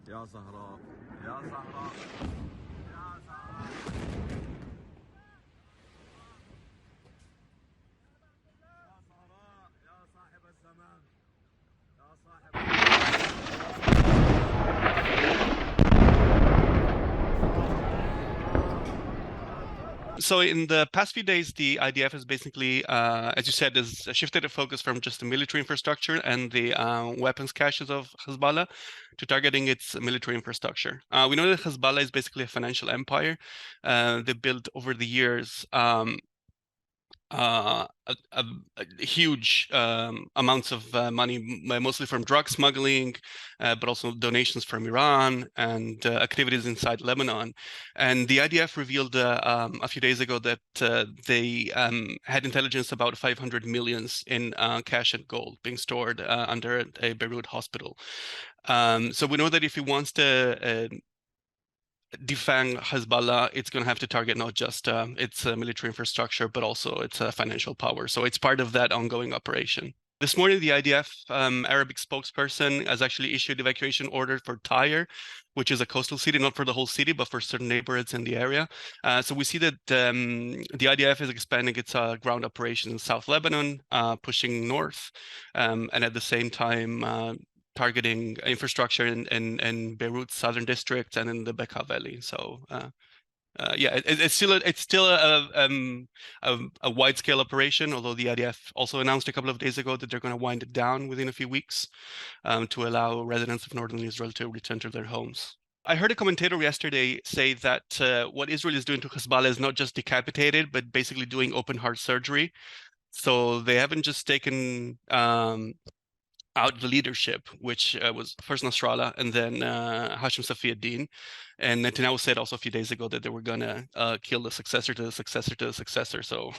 يا زهراء يا زهراء يا زهراء يا زهراء يا صاحب الزمان يا صاحب So in the past few days, the IDF has basically, as you said, has shifted the focus from just the military infrastructure and the weapons caches of Hezbollah to targeting its military infrastructure. We know that Hezbollah is basically a financial empire. They built over the years huge amounts of money, mostly from drug smuggling, but also donations from Iran and activities inside Lebanon. And the IDF revealed a few days ago that they had intelligence about 500 millions in cash and gold being stored under a Beirut hospital. So we know that if he wants to defang Hezbollah, it's going to have to target not just its military infrastructure, but also its financial power. So it's part of that ongoing operation. This morning, the IDF Arabic spokesperson has actually issued evacuation order for Tyre, which is a coastal city, not for the whole city, but for certain neighborhoods in the area. So we see that the IDF is expanding its ground operations in South Lebanon, pushing north, and at the same time targeting infrastructure in Beirut's southern district and in the Bekaa Valley. So yeah, it's still a wide scale operation. Although the IDF also announced a couple of days ago that they're going to wind it down within a few weeks to allow residents of northern Israel to return to their homes. I heard a commentator yesterday say that what Israel is doing to Hezbollah is not just decapitated, but basically doing open heart surgery. So they haven't just taken out the leadership, which was first Nasrallah and then Hashim Safiuddin. And Netanyahu said also a few days ago that they were going to kill the successor to the successor to the successor. So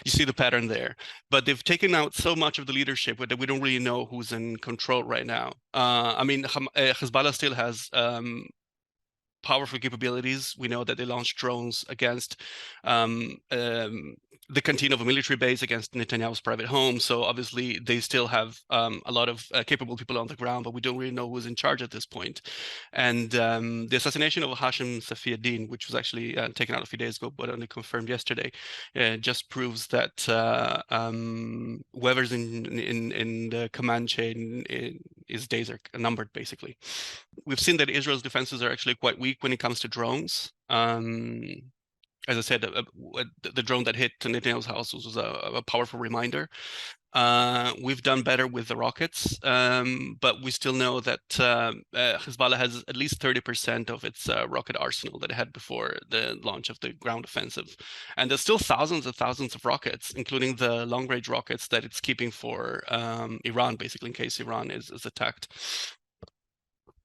you see the pattern there. But they've taken out so much of the leadership that we don't really know who's in control right now. I mean, Hezbollah still has powerful capabilities. We know that they launched drones against the canteen of a military base, against Netanyahu's private home. So obviously they still have a lot of capable people on the ground, but we don't really know who's in charge at this point. And the assassination of Hashim Safiuddin, which was actually taken out a few days ago, but only confirmed yesterday, just proves that whoever's in the command chain, his days are numbered, basically. We've seen that Israel's defenses are actually quite weak when it comes to drones. As I said, the drone that hit Netanyahu's house was a powerful reminder. We've done better with the rockets, but we still know that Hezbollah has at least 30% of its rocket arsenal that it had before the launch of the ground offensive. And there's still thousands and thousands of rockets, including the long-range rockets that it's keeping for Iran, basically in case Iran is attacked.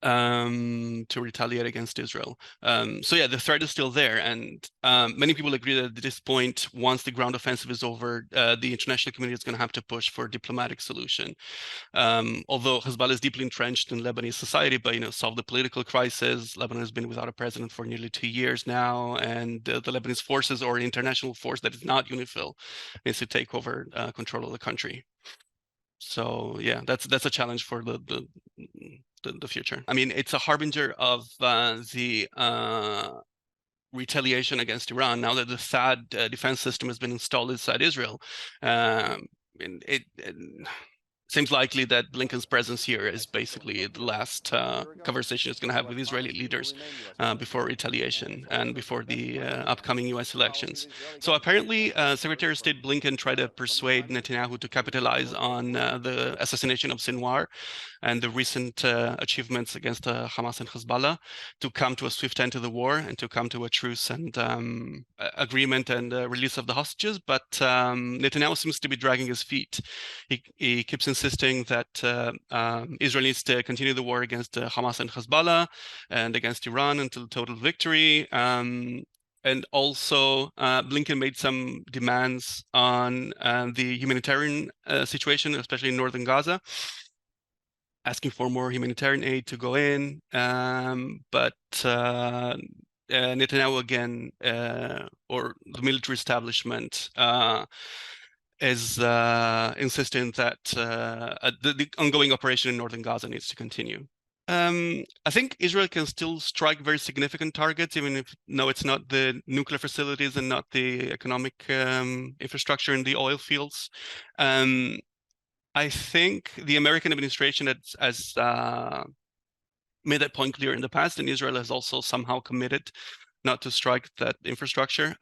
To retaliate against Israel. So yeah, the threat is still there, and many people agree that at this point, once the ground offensive is over, the international community is going to have to push for a diplomatic solution. Although Hezbollah is deeply entrenched in Lebanese society, but solve the political crisis. Lebanon has been without a president for nearly 2 years now, and the Lebanese forces, or an international force that is not UNIFIL, needs to take over control of the country. So yeah, that's a challenge for the future. I mean, it's a harbinger of the retaliation against Iran. Now that the THAAD defense system has been installed inside Israel, it seems likely that Blinken's presence here is basically the last conversation he's going to have with Israeli leaders before retaliation and before the upcoming US elections. So apparently, Secretary of State Blinken tried to persuade Netanyahu to capitalize on the assassination of Sinwar and the recent achievements against Hamas and Hezbollah to come to a swift end to the war and to come to a truce and agreement and release of the hostages. But Netanyahu seems to be dragging his feet. He keeps insisting that Israel needs to continue the war against Hamas and Hezbollah and against Iran until total victory. And also, Blinken made some demands on the humanitarian situation, especially in northern Gaza, asking for more humanitarian aid to go in. But Netanyahu again, or the military establishment, is insisting that the ongoing operation in northern Gaza needs to continue. I think Israel can still strike very significant targets, even if no, it's not the nuclear facilities and not the economic infrastructure in the oil fields. I think the American administration has made that point clear in the past, and Israel has also somehow committed not to strike that infrastructure.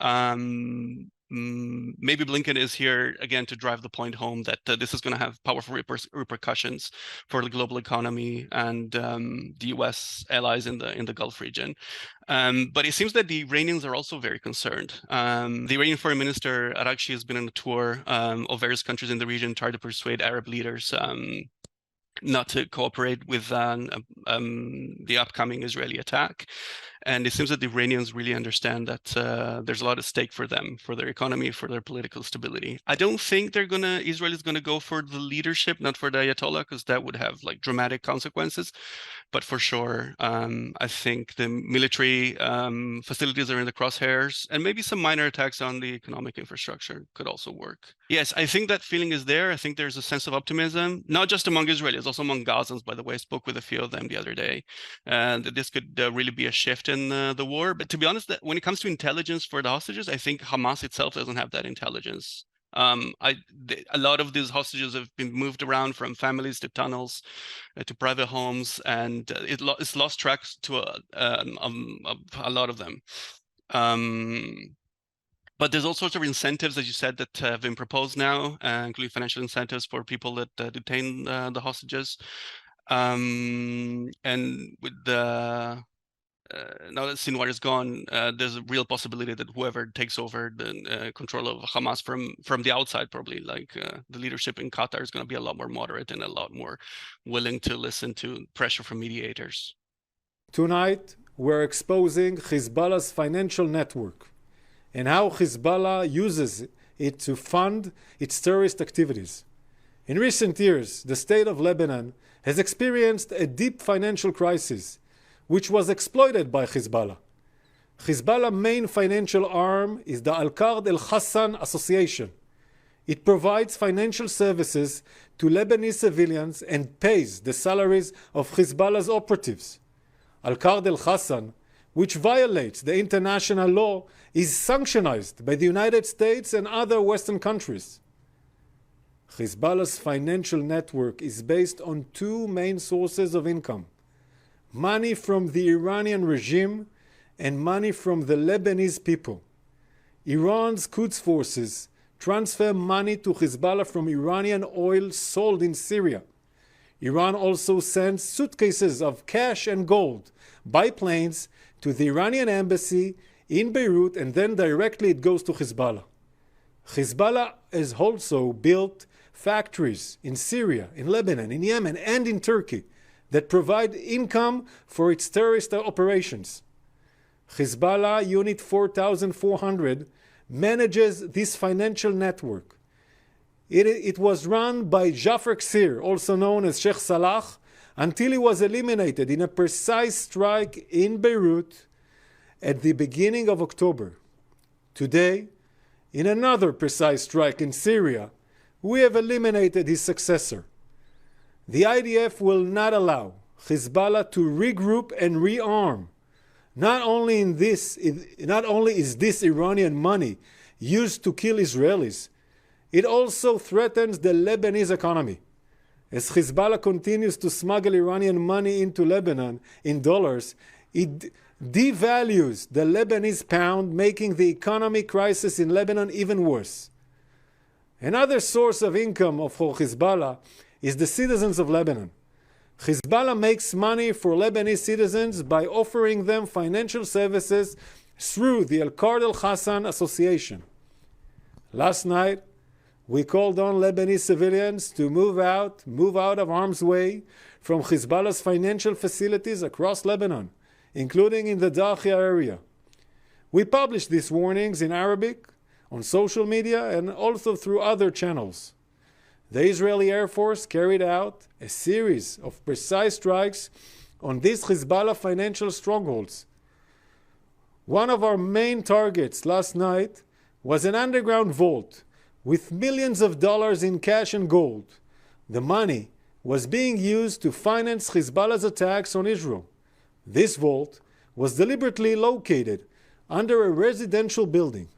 Maybe Blinken is here again to drive the point home that this is going to have powerful repercussions for the global economy and the U.S. allies in the Gulf region. But it seems that the Iranians are also very concerned. The Iranian Foreign Minister Arakchi has been on a tour of various countries in the region, trying to persuade Arab leaders not to cooperate with the upcoming Israeli attack. And it seems that the Iranians really understand that there's a lot at stake for them, for their economy, for their political stability. I don't think Israel is gonna go for the leadership, not for the Ayatollah, because that would have like dramatic consequences. But for sure, I think the military facilities are in the crosshairs, and maybe some minor attacks on the economic infrastructure could also work. Yes, I think that feeling is there. I think there's a sense of optimism, not just among Israelis, also among Gazans, by the way. I spoke with a few of them the other day, and that this could really be a shift in the war. But to be honest, when it comes to intelligence for the hostages, I think Hamas itself doesn't have that intelligence. A lot of these hostages have been moved around from families to tunnels to private homes, and it's lost track to a lot of them. But there's all sorts of incentives, as you said, that have been proposed now, including financial incentives for people that detain the hostages. And with the now that Sinwar is gone, there's a real possibility that whoever takes over the control of Hamas from the outside, probably like the leadership in Qatar, is going to be a lot more moderate and a lot more willing to listen to pressure from mediators. Tonight, we're exposing Hezbollah's financial network and how Hezbollah uses it to fund its terrorist activities. In recent years, the state of Lebanon has experienced a deep financial crisis, which was exploited by Hezbollah. Hezbollah's main financial arm is the Al-Qard Al-Hassan Association. It provides financial services to Lebanese civilians and pays the salaries of Hezbollah's operatives. Al-Qard Al-Hassan, which violates the international law, is sanctioned by the United States and other Western countries. Hezbollah's financial network is based on two main sources of income: money from the Iranian regime and money from the Lebanese people. Iran's Quds forces transfer money to Hezbollah from Iranian oil sold in Syria. Iran also sends suitcases of cash and gold by planes to the Iranian embassy in Beirut, and then directly it goes to Hezbollah. Hezbollah has also built factories in Syria, in Lebanon, in Yemen, and in Turkey that provide income for its terrorist operations. Hezbollah Unit 4400 manages this financial network. It was run by Jafar Ksir, also known as Sheikh Salah, until he was eliminated in a precise strike in Beirut at the beginning of October. Today, in another precise strike in Syria, we have eliminated his successor. The IDF will not allow Hezbollah to regroup and rearm. Not only is this Iranian money used to kill Israelis, it also threatens the Lebanese economy. As Hezbollah continues to smuggle Iranian money into Lebanon in dollars, it devalues the Lebanese pound, making the economic crisis in Lebanon even worse. Another source of income for Hezbollah is the citizens of Lebanon. Hezbollah makes money for Lebanese citizens by offering them financial services through the Al-Qard Al-Hassan Association. Last night, we called on Lebanese civilians to move out of harm's way from Hezbollah's financial facilities across Lebanon, including in the Dakhia area. We published these warnings in Arabic, on social media, and also through other channels. The Israeli Air Force carried out a series of precise strikes on these Hezbollah financial strongholds. One of our main targets last night was an underground vault with millions of dollars in cash and gold. The money was being used to finance Hezbollah's attacks on Israel. This vault was deliberately located under a residential building.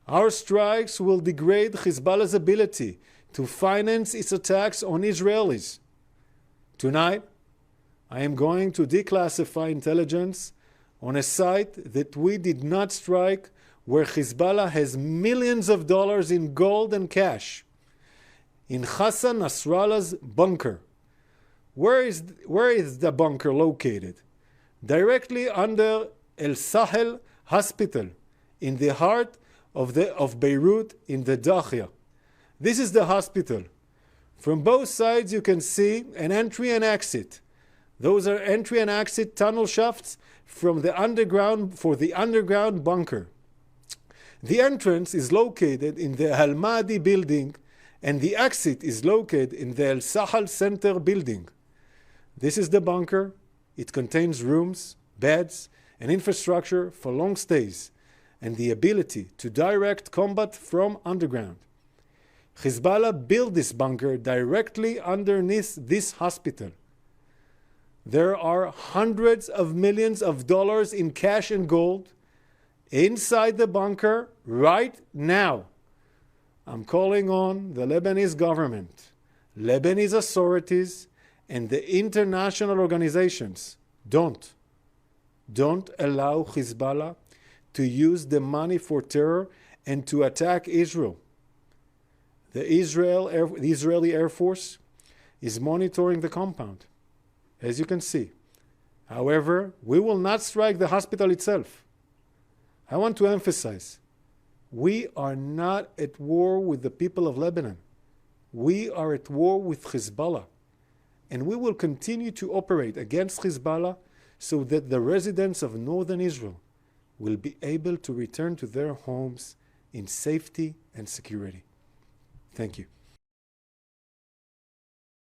Our strikes will degrade Hezbollah's ability to finance its attacks on Israelis. Tonight, I am going to declassify intelligence on a site that we did not strike, where Hezbollah has millions of dollars in gold and cash. In Hassan Nasrallah's bunker. Where is the bunker located? Directly under El Sahel Hospital, in the heart of Beirut, in the Dahia. This is the hospital. From both sides you can see an entry and exit. Those are entry and exit tunnel shafts for the underground bunker. The entrance is located in the Al Mahdi building, and the exit is located in the El Sahel Center building. This is the bunker. It contains rooms, beds, and infrastructure for long stays, and the ability to direct combat from underground. Hezbollah built this bunker directly underneath this hospital. There are hundreds of millions of dollars in cash and gold inside the bunker right now. I'm calling on the Lebanese government, Lebanese authorities, and the international organizations. Don't allow Hezbollah to use the money for terror and to attack Israel. The Israeli Air Force is monitoring the compound, as you can see. However, we will not strike the hospital itself. I want to emphasize, we are not at war with the people of Lebanon. We are at war with Hezbollah. And we will continue to operate against Hezbollah so that the residents of northern Israel will be able to return to their homes in safety and security. Thank you.